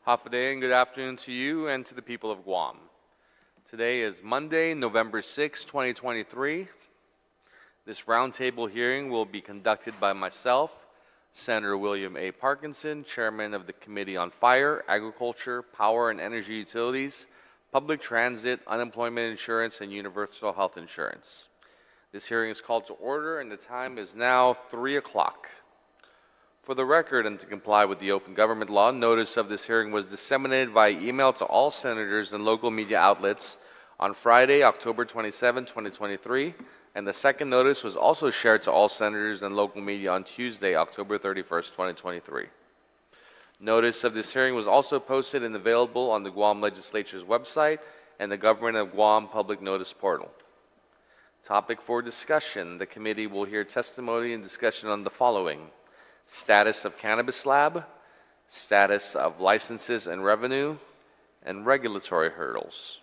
Hafa and good afternoon to you and to the people of Guam. Today is Monday, November 6, 2023. This roundtable hearing will be conducted by myself, Senator William A. Parkinson, Chairman of the Committee on Fire, Agriculture, Power and Energy Utilities, Public Transit, Unemployment Insurance, and Universal Health Insurance. This hearing is called to order and the time is now 3 o'clock. For the record and to comply with the open government law, notice of this hearing was disseminated via email to all senators and local media outlets on Friday, October 27, 2023, and the second notice was also shared to all senators and local media on Tuesday, October 31, 2023. Notice of this hearing was also posted and available on the Guam Legislature's website and the Government of Guam Public Notice portal. Topic for discussion. The committee will hear testimony and discussion on the following: status of Cannabis Lab, status of licenses and revenue, and regulatory hurdles.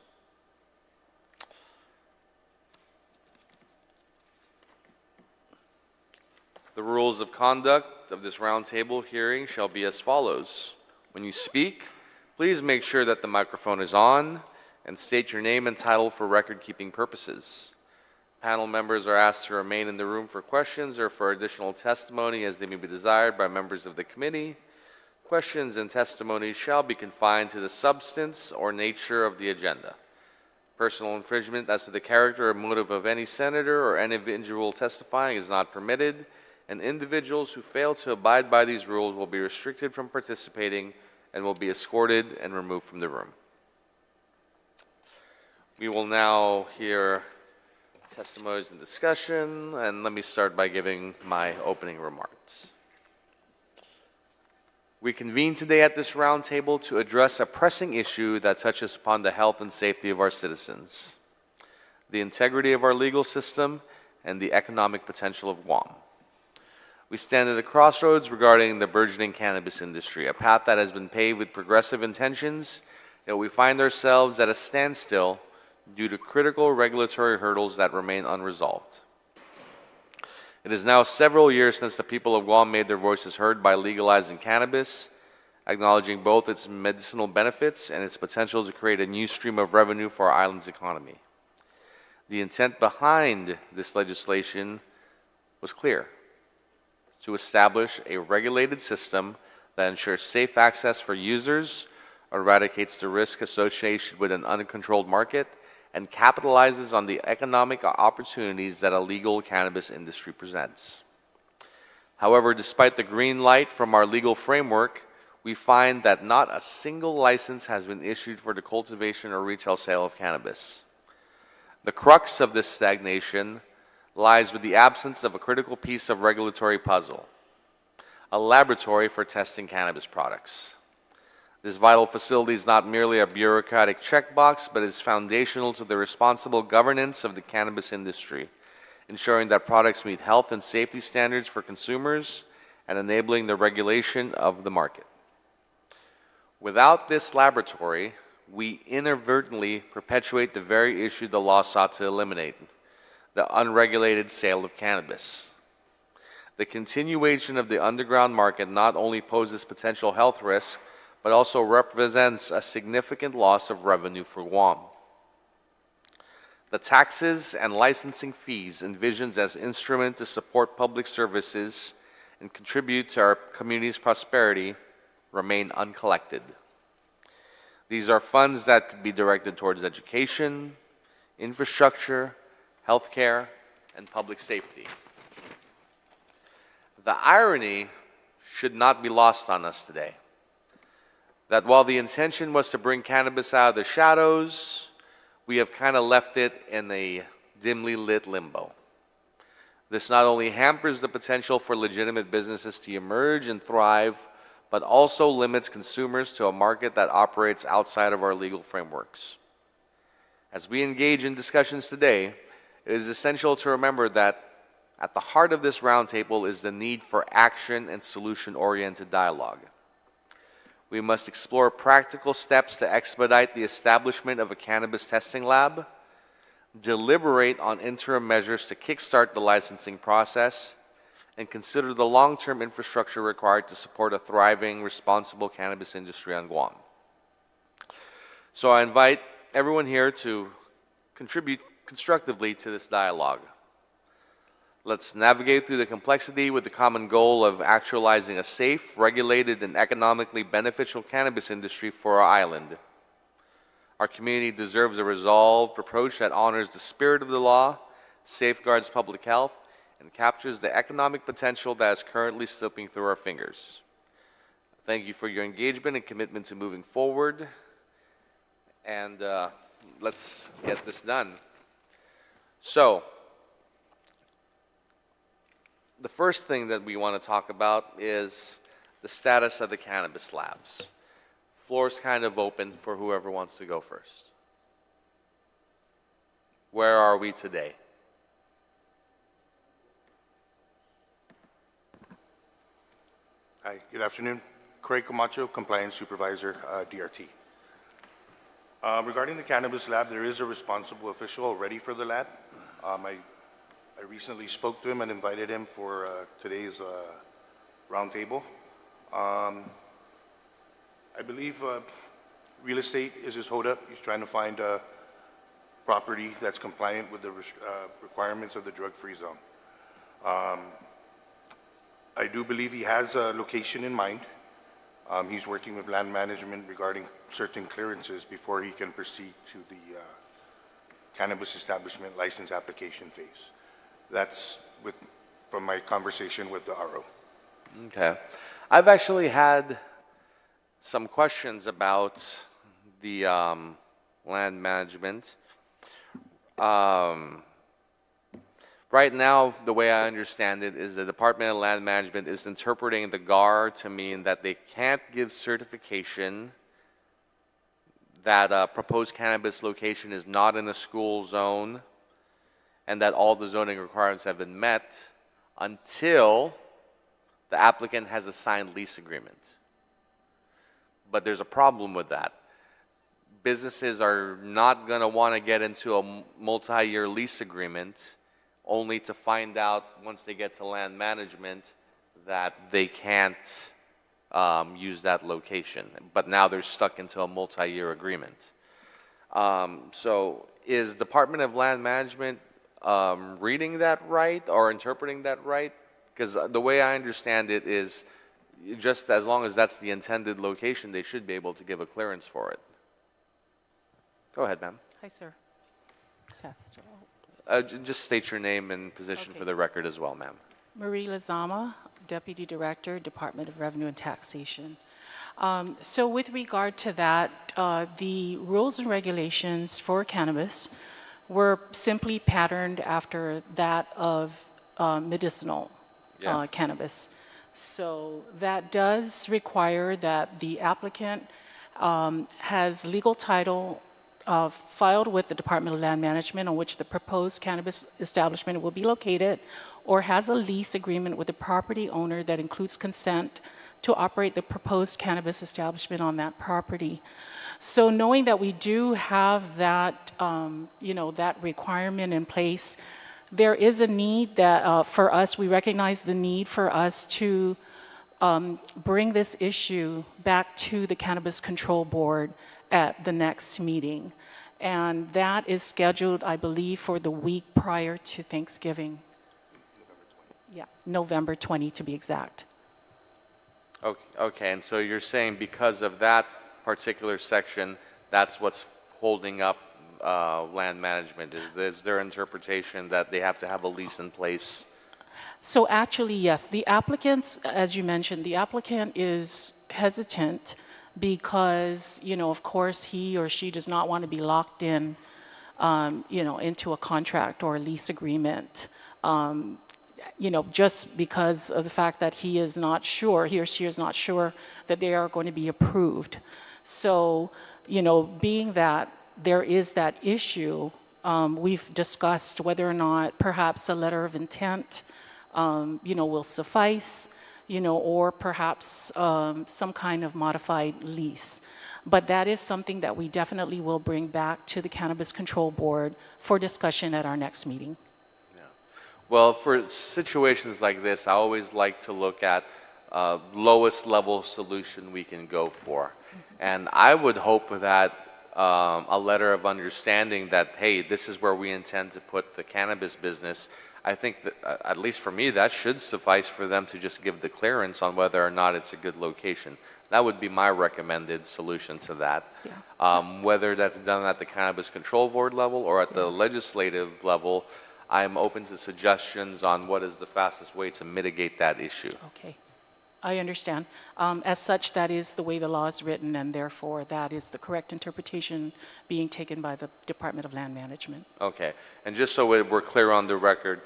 The rules of conduct of this roundtable hearing shall be as follows. When you speak, please make sure that the microphone is on and state your name and title for record-keeping purposes. Panel members are asked to remain in the room for questions or for additional testimony as they may be desired by members of the committee. Questions and testimony shall be confined to the substance or nature of the agenda. Personal infringement as to the character or motive of any senator or any individual testifying is not permitted, and individuals who fail to abide by these rules will be restricted from participating and will be escorted and removed from the room. We will now hear testimonies and discussion, and let me start by giving my opening remarks. We convene today at this roundtable to address a pressing issue that touches upon the health and safety of our citizens, the integrity of our legal system, and the economic potential of Guam. We stand at a crossroads regarding the burgeoning cannabis industry, a path that has been paved with progressive intentions, yet we find ourselves at a standstill due to critical regulatory hurdles that remain unresolved. It is now several years since the people of Guam made their voices heard by legalizing cannabis, acknowledging both its medicinal benefits and its potential to create a new stream of revenue for our island's economy. The intent behind this legislation was clear: to establish a regulated system that ensures safe access for users, eradicates the risk associated with an uncontrolled market, and capitalizes on the economic opportunities that a legal cannabis industry presents. However, despite the green light from our legal framework, we find that not a single license has been issued for the cultivation or retail sale of cannabis. The crux of this stagnation lies with the absence of a critical piece of regulatory puzzle: a laboratory for testing cannabis products. This vital facility is not merely a bureaucratic checkbox, but is foundational to the responsible governance of the cannabis industry, ensuring that products meet health and safety standards for consumers and enabling the regulation of the market. Without this laboratory, we inadvertently perpetuate the very issue the law sought to eliminate: the unregulated sale of cannabis. The continuation of the underground market not only poses potential health risks, but also represents a significant loss of revenue for Guam. The taxes and licensing fees envisioned as instrument to support public services and contribute to our community's prosperity remain uncollected. These are funds that could be directed towards education, infrastructure, healthcare, and public safety. The irony should not be lost on us today, that while the intention was to bring cannabis out of the shadows, we have kind of left it in a dimly lit limbo. This not only hampers the potential for legitimate businesses to emerge and thrive, but also limits consumers to a market that operates outside of our legal frameworks. As we engage in discussions today, it is essential to remember that at the heart of this roundtable is the need for action and solution-oriented dialogue. We must explore practical steps to expedite the establishment of a cannabis testing lab, deliberate on interim measures to kickstart the licensing process, and consider the long-term infrastructure required to support a thriving, responsible cannabis industry on Guam. So I invite everyone here to contribute constructively to this dialogue. Let's navigate through the complexity with the common goal of actualizing a safe, regulated, and economically beneficial cannabis industry for our island. Our community deserves a resolved approach that honors the spirit of the law, safeguards public health, and captures the economic potential that is currently slipping through our fingers. Thank you for your engagement and commitment to moving forward. And let's get this done. So, the first thing that we want to talk about is the status of the Cannabis Labs. Floor's kind of open for whoever wants to go first. Where are we today? Hi, good afternoon. Craig Camacho, Compliance Supervisor, DRT. Regarding the Cannabis Lab, there is a responsible official already for the lab. I recently spoke to him and invited him for today's roundtable. I believe real estate is his hold-up. He's trying to find a property that's compliant with the requirements of the drug-free zone. I do believe he has a location in mind. He's working with land management regarding certain clearances before he can proceed to the cannabis establishment license application phase. That's from my conversation with the RO. Okay. I've actually had some questions about the land management. Right now, the way I understand it is the Department of Land Management is interpreting the GAR to mean that they can't give certification that a proposed cannabis location is not in a school zone and that all the zoning requirements have been met until the applicant has a signed lease agreement. But there's a problem with that. Businesses are not going to want to get into a multi-year lease agreement only to find out once they get to land management that they can't use that location. But now they're stuck into a multi-year agreement. So is Department of Land Management reading that right or interpreting that right? Because the way I understand it is just as long as that's the intended location, they should be able to give a clearance for it. Go ahead, ma'am. Hi, sir. Test. Just state your name and position for the record as well, ma'am. Marie Lazama, Deputy Director, Department of Revenue and Taxation. So with regard to that, the rules and regulations for cannabis were simply patterned after that of medicinal cannabis. So that does require that the applicant has legal title filed with the Department of Land Management on which the proposed cannabis establishment will be located, or has a lease agreement with the property owner that includes consent to operate the proposed cannabis establishment on that property. So knowing that we do have that, that requirement in place, there is a need that for us, we recognize the need for us to bring this issue back to the Cannabis Control Board at the next meeting. And that is scheduled, I believe, for the week prior to Thanksgiving. Yeah, November 20 to be exact. Okay, and so you're saying because of that particular section, that's what's holding up land management? Is their interpretation that they have to have a lease in place? So actually, yes. The applicants, as you mentioned, the applicant is hesitant because, of course, he or she does not want to be locked in, into a contract or a lease agreement, just because of the fact that he or she is not sure that they are going to be approved. So, being that there is that issue, we've discussed whether or not perhaps a letter of intent, will suffice, or perhaps some kind of modified lease. But that is something that we definitely will bring back to the Cannabis Control Board for discussion at our next meeting. Yeah. Well, for situations like this, I always like to look at lowest level solution we can go for. And I would hope that a letter of understanding that, hey, this is where we intend to put the cannabis business, I think that, at least for me, that should suffice for them to just give the clearance on whether or not it's a good location. That would be my recommended solution to that. Yeah. Whether that's done at the Cannabis Control Board level or at the legislative level, I'm open to suggestions on what is the fastest way to mitigate that issue. Okay. I understand. As such, that is the way the law is written, and therefore that is the correct interpretation being taken by the Department of Land Management. Okay, and just so we're clear on the record,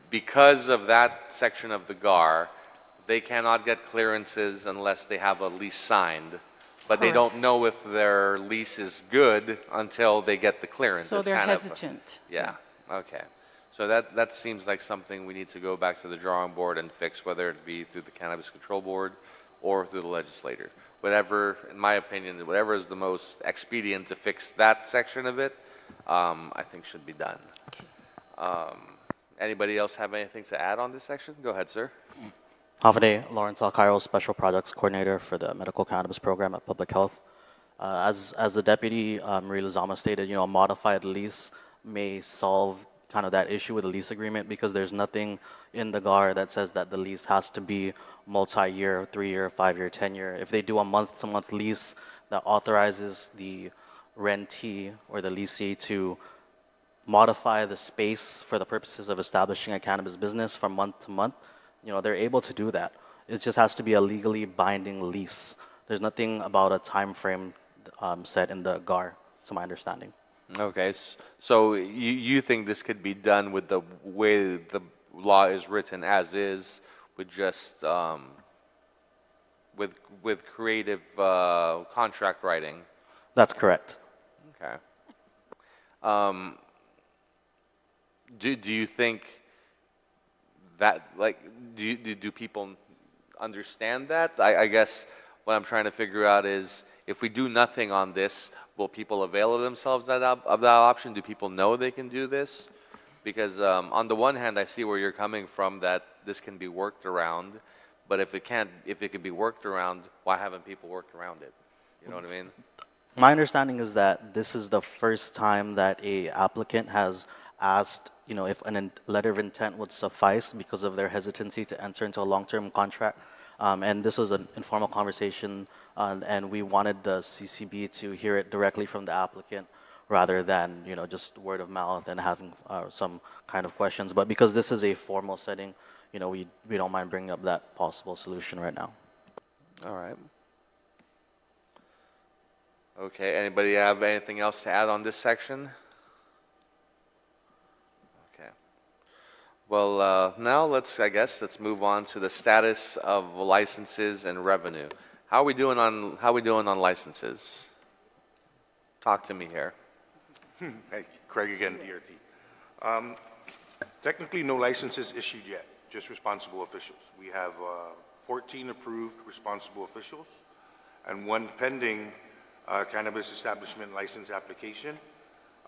because of that section of the GAR, they cannot get clearances unless they have a lease signed, but they Correct. don't know if their lease is good until they get the clearance. So It's they're kind of- hesitant. Yeah, okay. So that seems like something we need to go back to the drawing board and fix, whether it be through the Cannabis Control Board or through the legislator. Whatever, in my opinion, whatever is the most expedient to fix that section of it, I think should be done. Anybody else have anything to add on this section? Go ahead, sir. Hafade, Lawrence Alcairo, Special Products Coordinator for the Medical Cannabis Program at Public Health. As the Deputy Marie Lizama stated, a modified lease may solve kind of that issue with the lease agreement because there's nothing in the GAR that says that the lease has to be multi-year, 3-year, 5-year, 10-year. If they do a month-to-month lease that authorizes the rentee or the leasee to modify the space for the purposes of establishing a cannabis business from month to month, they're able to do that. It just has to be a legally binding lease. There's nothing about a time frame set in the GAR, to my understanding. Okay, so you think this could be done with the way the law is written as is, with just with creative contract writing? That's correct. Okay. Do you think that, like, do people understand that? I guess what I'm trying to figure out is, if we do nothing on this, will people avail of themselves of that option? Do people know they can do this? Because on the one hand, I see where you're coming from, that this can be worked around, but if it can be worked around, why haven't people worked around it? You know what I mean? My understanding is that this is the first time that a applicant has asked, if a letter of intent would suffice because of their hesitancy to enter into a long-term contract. And this was an informal conversation, and we wanted the CCB to hear it directly from the applicant rather than, just word of mouth and having some kind of questions. But because this is a formal setting, we don't mind bringing up that possible solution right now. All right. Okay, anybody have anything else to add on this section? Okay. Well, now let's move on to the status of licenses and revenue. How are we doing on licenses? Talk to me here. Hey, Craig again, DRT. Technically, no licenses issued yet, just responsible officials. We have 14 approved responsible officials and 1 pending cannabis establishment license application.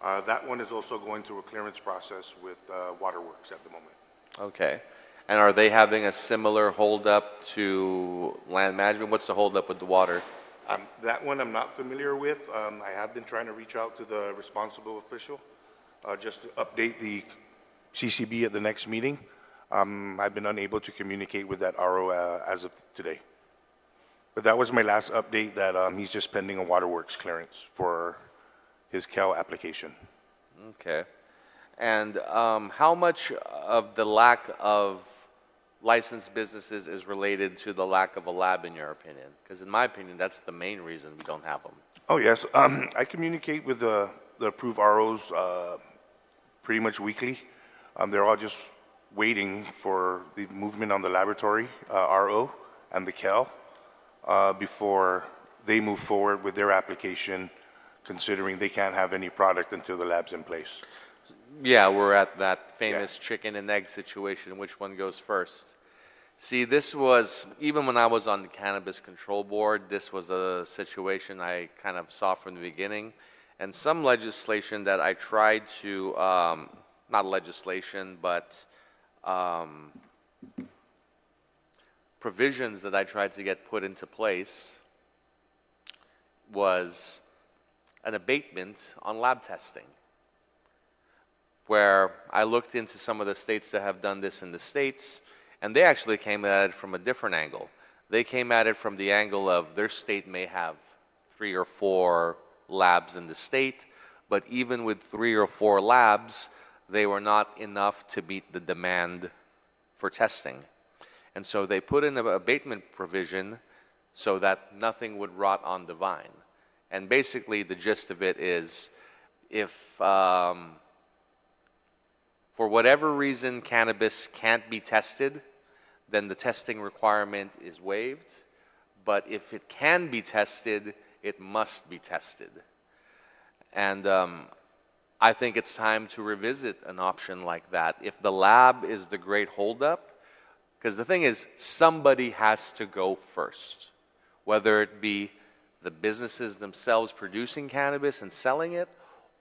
That one is also going through a clearance process with Waterworks at the moment. Okay. And are they having a similar holdup to land management? What's the holdup with the water? That one I'm not familiar with. I have been trying to reach out to the responsible official just to update the CCB at the next meeting. I've been unable to communicate with that RO as of today. But that was my last update, that he's just pending a Waterworks clearance for his CAL application. Okay. And how much of the lack of licensed businesses is related to the lack of a lab, in your opinion? Because in my opinion, that's the main reason we don't have them. Oh, yes. I communicate with the approved ROs pretty much weekly. They're all just waiting for the movement on the laboratory RO and the CAL before they move forward with their application, considering they can't have any product until the lab's in place. Yeah, we're at that famous chicken and egg situation. Which one goes first? See, this was, even when I was on the Cannabis Control Board, this was a situation I kind of saw from the beginning. And some legislation that I tried to, not legislation, but provisions that I tried to get put into place was an abatement on lab testing, where I looked into some of the states that have done this in the States, and they actually came at it from a different angle. They came at it from the angle of their state may have 3 or 4 labs in the state, but even with 3 or 4 labs, they were not enough to meet the demand for testing. And so they put in an abatement provision so that nothing would rot on the vine. And basically the gist of it is, if for whatever reason cannabis can't be tested, then the testing requirement is waived. But if it can be tested, it must be tested. And I think it's time to revisit an option like that. If the lab is the great holdup, because the thing is, somebody has to go first, whether it be the businesses themselves producing cannabis and selling it,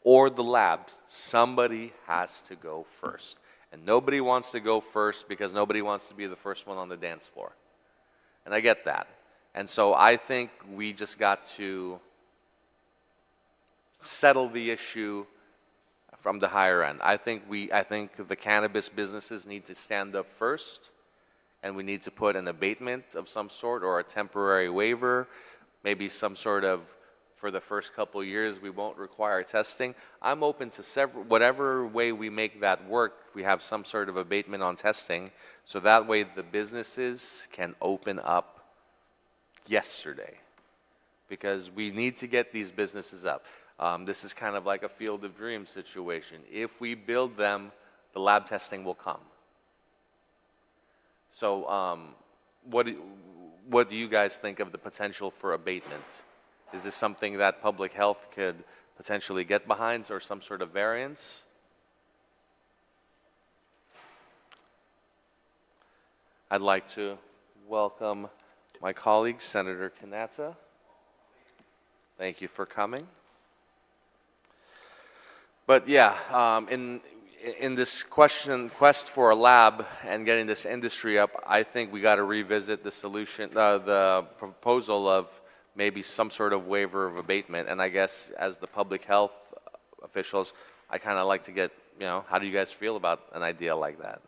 or the labs. Somebody has to go first. And nobody wants to go first because nobody wants to be the first one on the dance floor. And I get that. And so I think we just got to settle the issue from the higher end. I think the cannabis businesses need to stand up first, and we need to put an abatement of some sort or a temporary waiver, maybe some sort of, for the first couple of years, we won't require testing. I'm open to whatever way we make that work, we have some sort of abatement on testing, so that way the businesses can open up yesterday. Because we need to get these businesses up. This is kind of like a field of dreams situation. If we build them, the lab testing will come. So what do you guys think of the potential for abatement? Is this something that public health could potentially get behind, or some sort of variance? I'd like to welcome my colleague, Senator Kanata. Thank you for coming. But yeah, in this quest for a lab and getting this industry up, I think we got to revisit the solution, the proposal of maybe some sort of waiver of abatement. And I guess as the public health officials, I kind of like to get, how do you guys feel about an idea like that?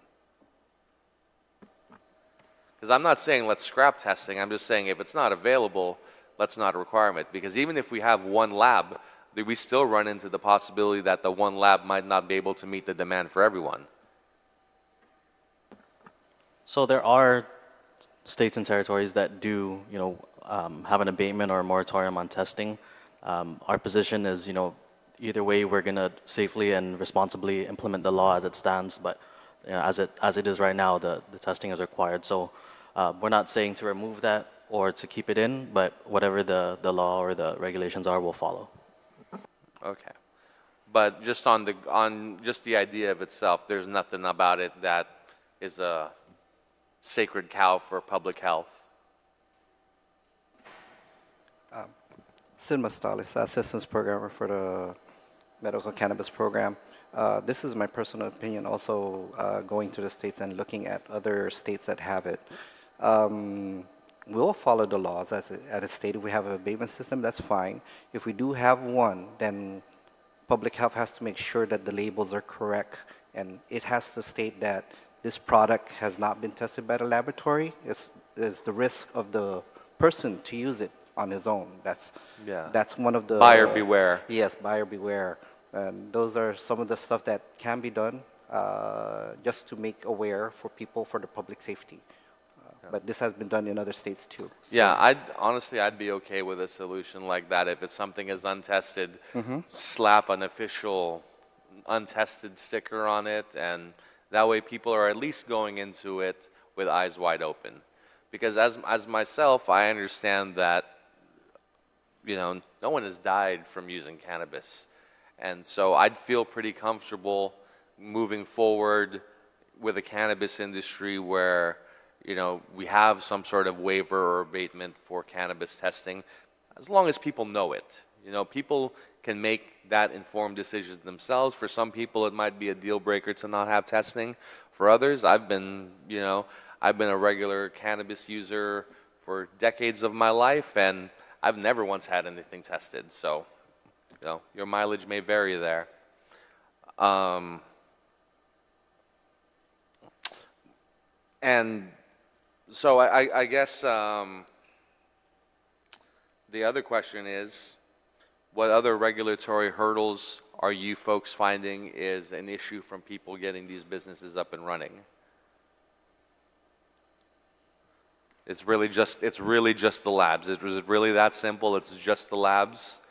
Because I'm not saying let's scrap testing. I'm just saying if it's not available, let's not require it. Because even if we have one lab, we still run into the possibility that the one lab might not be able to meet the demand for everyone. So there are states and territories that do, have an abatement or a moratorium on testing. Our position is, either way, we're going to safely and responsibly implement the law as it stands. But as it is right now, the testing is required. So we're not saying to remove that or to keep it in, but whatever the law or the regulations are, we'll follow. Okay, but just on just the idea of itself, there's nothing about it that is a sacred cow for public health. Sid Mastalis, Assistance Programmer for the Medical Cannabis Program. This is my personal opinion, also going to the states and looking at other states that have it. We'll follow the laws as a state. If we have an abatement system, that's fine. If we do have one, then public health has to make sure that the labels are correct, and it has to state that this product has not been tested by the laboratory. It's the risk of the person to use it on his own. That's one of the buyer beware. Yes, buyer beware. And those are some of the stuff that can be done just to make aware for people, for the public safety. But this has been done in other states too. So. Yeah, honestly, I'd be okay with a solution like that. If it's something is untested, slap an official untested sticker on it, and that way people are at least going into it with eyes wide open. Because as myself, I understand that, no one has died from using cannabis. And so I'd feel pretty comfortable moving forward with a cannabis industry where we have some sort of waiver or abatement for cannabis testing, as long as people know it. People can make that informed decision themselves. For some people, it might be a deal breaker to not have testing. For others, I've been a regular cannabis user for decades of my life, and I've never once had anything tested. So You know, your mileage may vary there. Um, and so I guess the other question is, what other regulatory hurdles are you folks finding is an issue from people getting these businesses up and running? It's really just the labs. Is it really that simple? It's just the labs?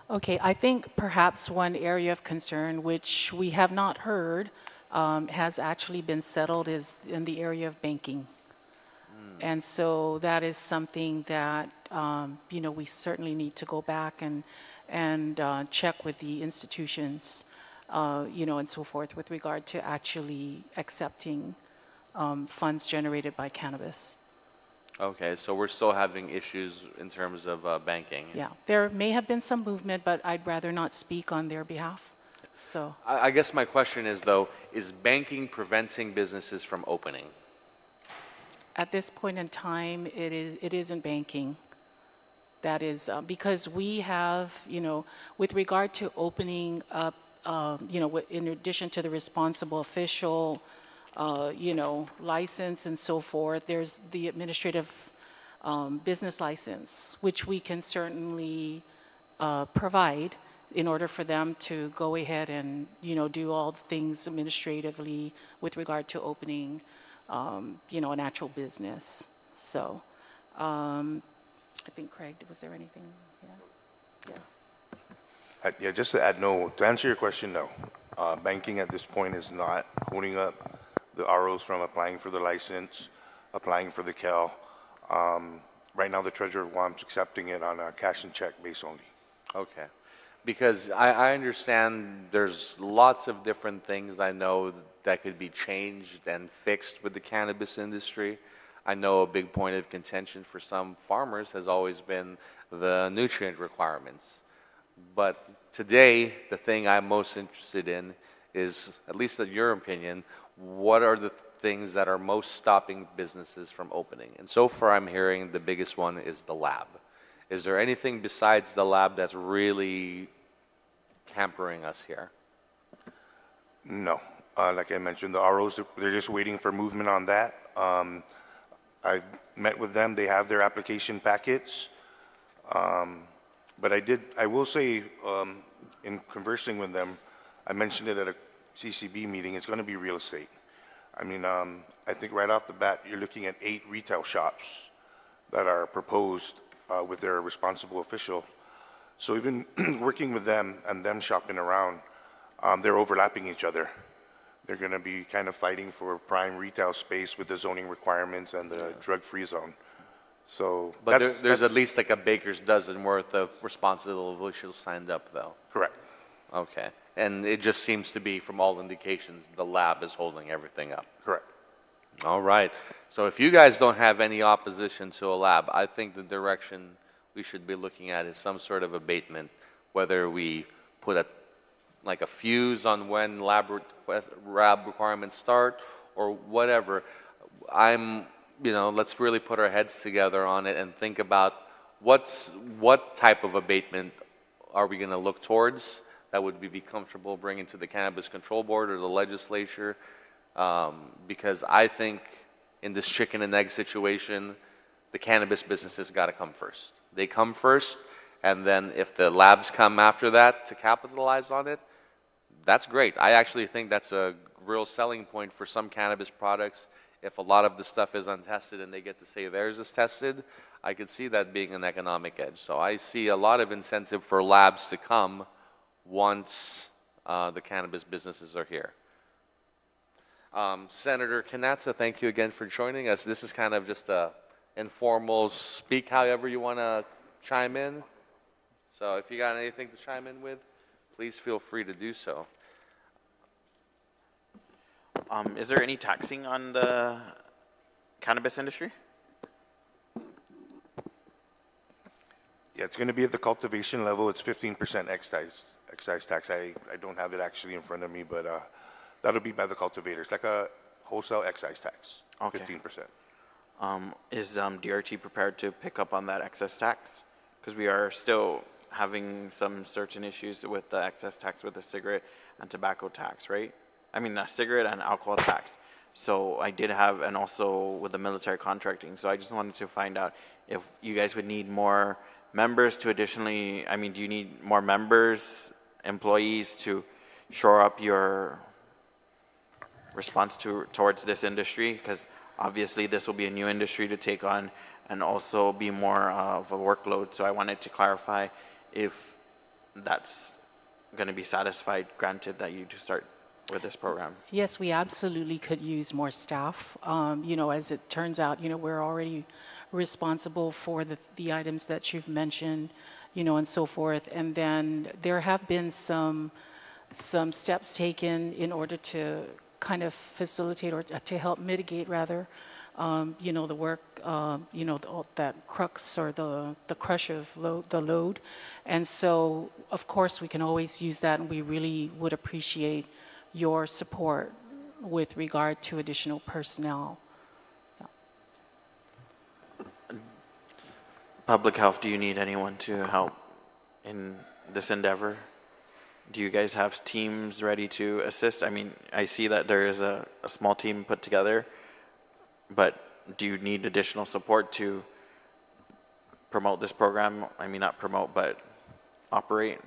Okay, I think perhaps one area of concern, which we have not heard, has actually been settled, is in the area of banking. And so that is something that, you know, we certainly need to go back and check with the institutions, you know, and so forth with regard to actually accepting funds generated by cannabis. Okay, so we're still having issues in terms of banking. Yeah, there may have been some movement, but I'd rather not speak on their behalf. So I guess my question is, though, is banking preventing businesses from opening? at this point in time, it isn't banking. That is because we have, you know, with regard to opening up, you know, in addition to the responsible official, you know, license and so forth, there's the administrative business license, which we can certainly provide in order for them to go ahead and, you know, do all the things administratively with regard to opening, you know, an actual business. So I think, Craig, was there anything? Yeah. Yeah. Yeah, just to add, no, to answer your question, no. Banking at this point is not holding up the ROs from applying for the license, applying for the CAL. Right now, the Treasurer of Guam's accepting it on a cash and check base only. Okay. Because I understand there's lots of different things I know that could be changed and fixed with the cannabis industry. I know a big point of contention for some farmers has always been the nutrient requirements. But today, the thing I'm most interested in is, at least in your opinion, what are the things that are most stopping businesses from opening? And so far, I'm hearing the biggest one is the lab. Is there anything besides the lab that's really hampering us here? No. Like I mentioned, the ROs, they're just waiting for movement on that. I met with them. They have their application packets. But I will say, in conversing with them, I mentioned it at a CCB meeting, it's going to be real estate. I mean, I think right off the bat, you're looking at 8 retail shops that are proposed with their responsible official. So even working with them and them shopping around, they're overlapping each other. They're going to be kind of fighting for prime retail space with the zoning requirements and the drug-free zone. So, But there's at least like a baker's dozen worth of responsible officials signed up, though. correct. Okay. And it just seems to be, from all indications, the lab is holding everything up. Correct. All right. So if you guys don't have any opposition to a lab, I think the direction we should be looking at is some sort of abatement, whether we put like a fuse on when lab requirements start or whatever. You know, let's really put our heads together on it and think about what type of abatement are we going to look towards that would be comfortable bringing to the Cannabis Control Board or the legislature. Because I think in this chicken and egg situation, the cannabis businesses got to come first. They come first, and then if the labs come after that to capitalize on it, that's great. I actually think that's a real selling point for some cannabis products. If a lot of the stuff is untested and they get to say theirs is tested, I could see that being an economic edge. So I see a lot of incentive for labs to come once the cannabis businesses are here. Senator Kanatsa, thank you again for joining us. This is kind of just a informal speak however you want to chime in. So if you got anything to chime in with, please feel free to do so. Is there any taxing on the cannabis industry? Yeah, it's going to be at the cultivation level. It's 15% excise tax. I don't have it actually in front of me, but that'll be by the cultivators, like a wholesale excise tax, Okay. 15%. Is DRT prepared to pick up on that excess tax? Because we are still having some certain issues with the excess tax with the cigarette and tobacco tax, right? I mean, cigarette and alcohol tax. So I did have, and also with the military contracting. So I just wanted to find out if you guys would need more members to additionally, I mean, do you need more members, employees to shore up your response towards this industry? Because obviously this will be a new industry to take on and also be more of a workload. So I wanted to clarify if that's going to be satisfied, granted that you just start with this program. Yes, we absolutely could use more staff. As it turns out, we're already responsible for the items that you've mentioned, and so forth. And then there have been some steps taken in order to kind of facilitate or to help mitigate rather, the work, that crux or the crush of the load. And so, of course, we can always use that, and we really would appreciate your support with regard to additional personnel. Public health, do you need anyone to help in this endeavor? Do you guys have teams ready to assist? I mean, I see that there is a small team put together, but do you need additional support to promote this program? I mean, not promote, but operate?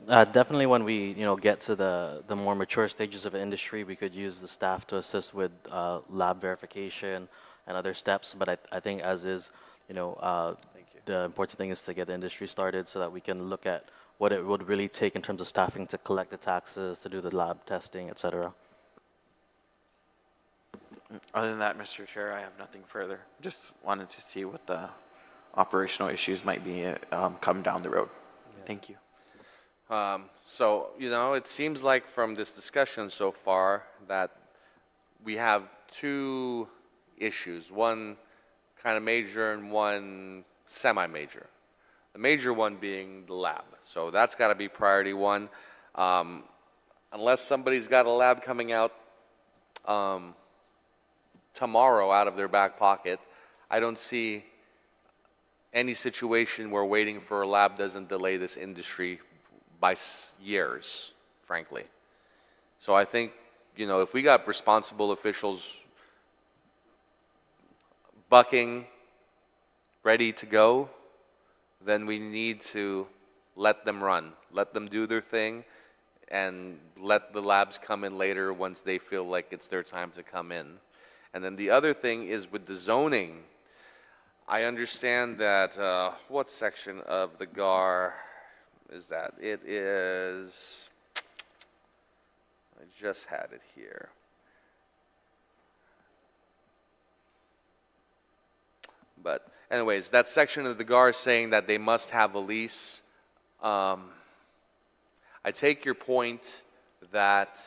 Definitely when we get to the more mature stages of the industry, we could use the staff to assist with lab verification and other steps. But I think as is, the important thing is to get the industry started so that we can look at what it would really take in terms of staffing to collect the taxes, to do the lab testing, et cetera. Other than that, Mr. Chair, I have nothing further. Just wanted to see what the operational issues might be come down the road. Yeah. Thank you. So, it seems like from this discussion so far that we have two issues, one kind of major and one semi-major. The major one being the lab. So that's got to be priority one. Unless somebody's got a lab coming out tomorrow out of their back pocket, I don't see any situation where waiting for a lab doesn't delay this industry by years, frankly. So I think, if we got responsible officials bucking, ready to go, then we need to let them run, let them do their thing, and let the labs come in later once they feel like it's their time to come in. And then the other thing is with the zoning. I understand that, what section of the GAR is that? It is, I just had it here. But anyways, that section of the GAR is saying that they must have a lease. I take your point that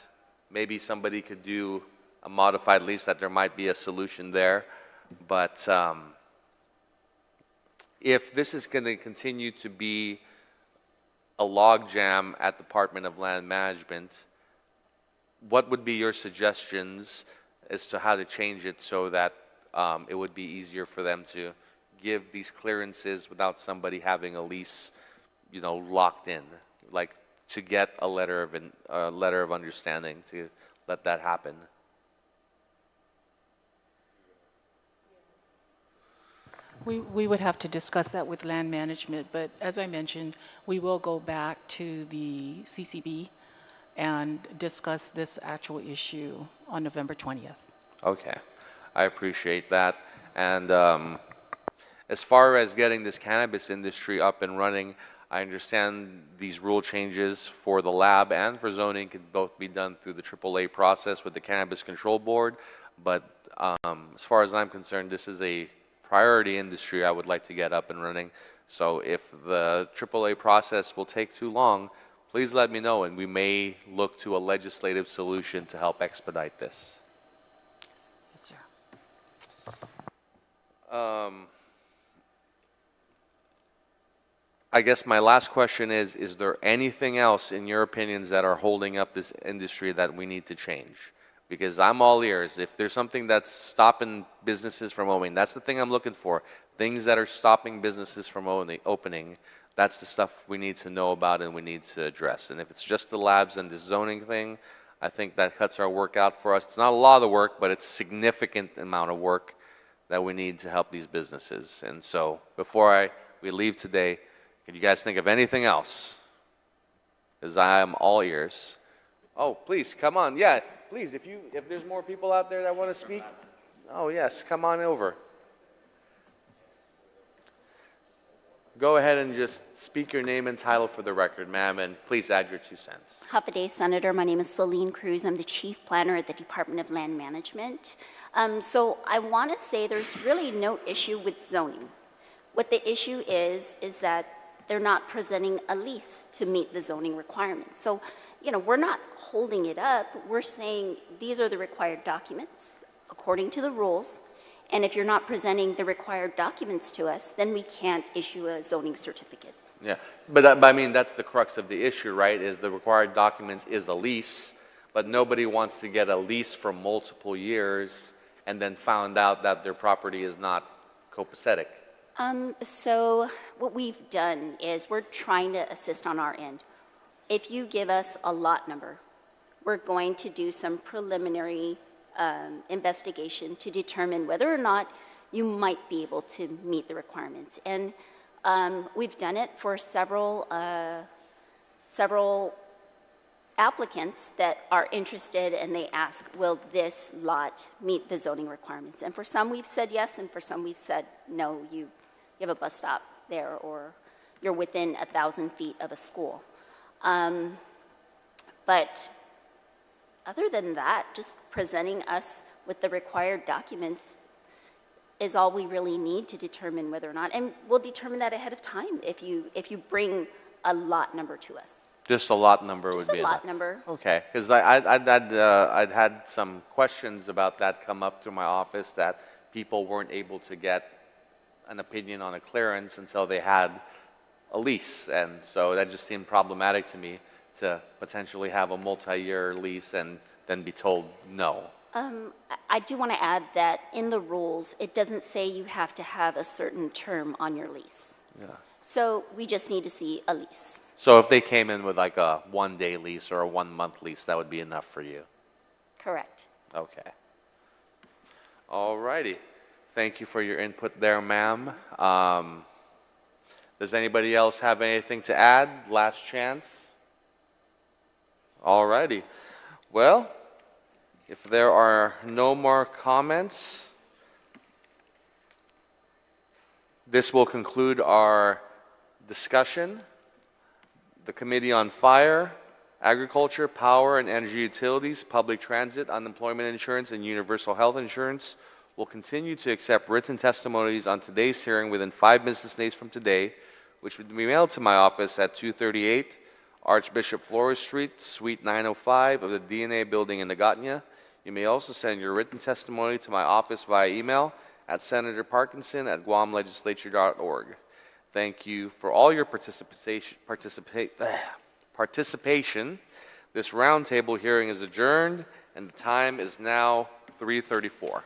maybe somebody could do a modified lease, that there might be a solution there. But if this is going to continue to be a logjam at the Department of Land Management, what would be your suggestions as to how to change it so that it would be easier for them to give these clearances without somebody having a lease, locked in, like to get a letter of understanding to let that happen? We would have to discuss that with land management, but as I mentioned, we will go back to the CCB and discuss this actual issue on November 20th. Okay, I appreciate that. And as far as getting this cannabis industry up and running, I understand these rule changes for the lab and for zoning can both be done through the AAA process with the Cannabis Control Board. But as far as I'm concerned, this is a priority industry I would like to get up and running. So if the AAA process will take too long, please let me know, and we may look to a legislative solution to help expedite this. Yes, sir. I guess my last question is there anything else in your opinions that are holding up this industry that we need to change because I'm all ears. If there's something that's stopping businesses from opening, that's the thing I'm looking for. Things that are stopping businesses from opening, that's the stuff we need to know about and we need to address. And if it's just the labs and this zoning thing, I think that cuts our work out for us. It's not a lot of work, but it's a significant amount of work that we need to help these businesses. And so before we leave today, can you guys think of anything else? Because I am all ears. Oh, please, come on. Yeah, please, if there's more people out there that want to speak, oh, yes, come on over. Go ahead and just speak your name and title for the record, ma'am, and please add your 2 cents. Half a day, Senator. My name is Celine Cruz. I'm the Chief Planner at the Department of Land Management. So I want to say there's really no issue with zoning. What the issue is that they're not presenting a lease to meet the zoning requirements. So, we're not holding it up. We're saying these are the required documents according to the rules. And if you're not presenting the required documents to us, then we can't issue a zoning certificate. Yeah, but I mean, that's the crux of the issue, right? Is the required documents is a lease, but nobody wants to get a lease for multiple years and then found out that their property is not copacetic. So what we've done is we're trying to assist on our end. If you give us a lot number, we're going to do some preliminary investigation to determine whether or not you might be able to meet the requirements. And we've done it for several applicants that are interested, and they ask, will this lot meet the zoning requirements? And for some we've said yes, and for some we've said no, you have a bus stop there, or you're within 1,000 feet of a school. But other than that, just presenting us with the required documents is all we really need to determine whether or not, and we'll determine that ahead of time if you bring a lot number to us. Just a lot number would be Just a lot number. Okay, because I'd had some questions about that come up to my office, that people weren't able to get an opinion on a clearance until they had a lease, and so that just seemed problematic to me, to potentially have a multi-year lease and then be told no. I do want to add that in the rules, it doesn't say you have to have a certain term on your lease. Yeah. So we just need to see a lease. So if they came in with like a 1-day lease or a 1-month lease, that would be enough for you? Correct. Okay. All righty. Thank you for your input there, ma'am. Does anybody else have anything to add? Last chance. All righty. Well, if there are no more comments, this will conclude our discussion. The Committee on Fire, Agriculture, Power and Energy Utilities, Public Transit, Unemployment Insurance, and Universal Health Insurance will continue to accept written testimonies on today's hearing within 5 business days from today, which would be mailed to my office at 238 Archbishop Flores Street, Suite 905 of the DNA Building in Nagotnya. You may also send your written testimony to my office via email at senatorparkinson@guamlegislature.org. Thank you for all your participation. This roundtable hearing is adjourned, and the time is now 3:34.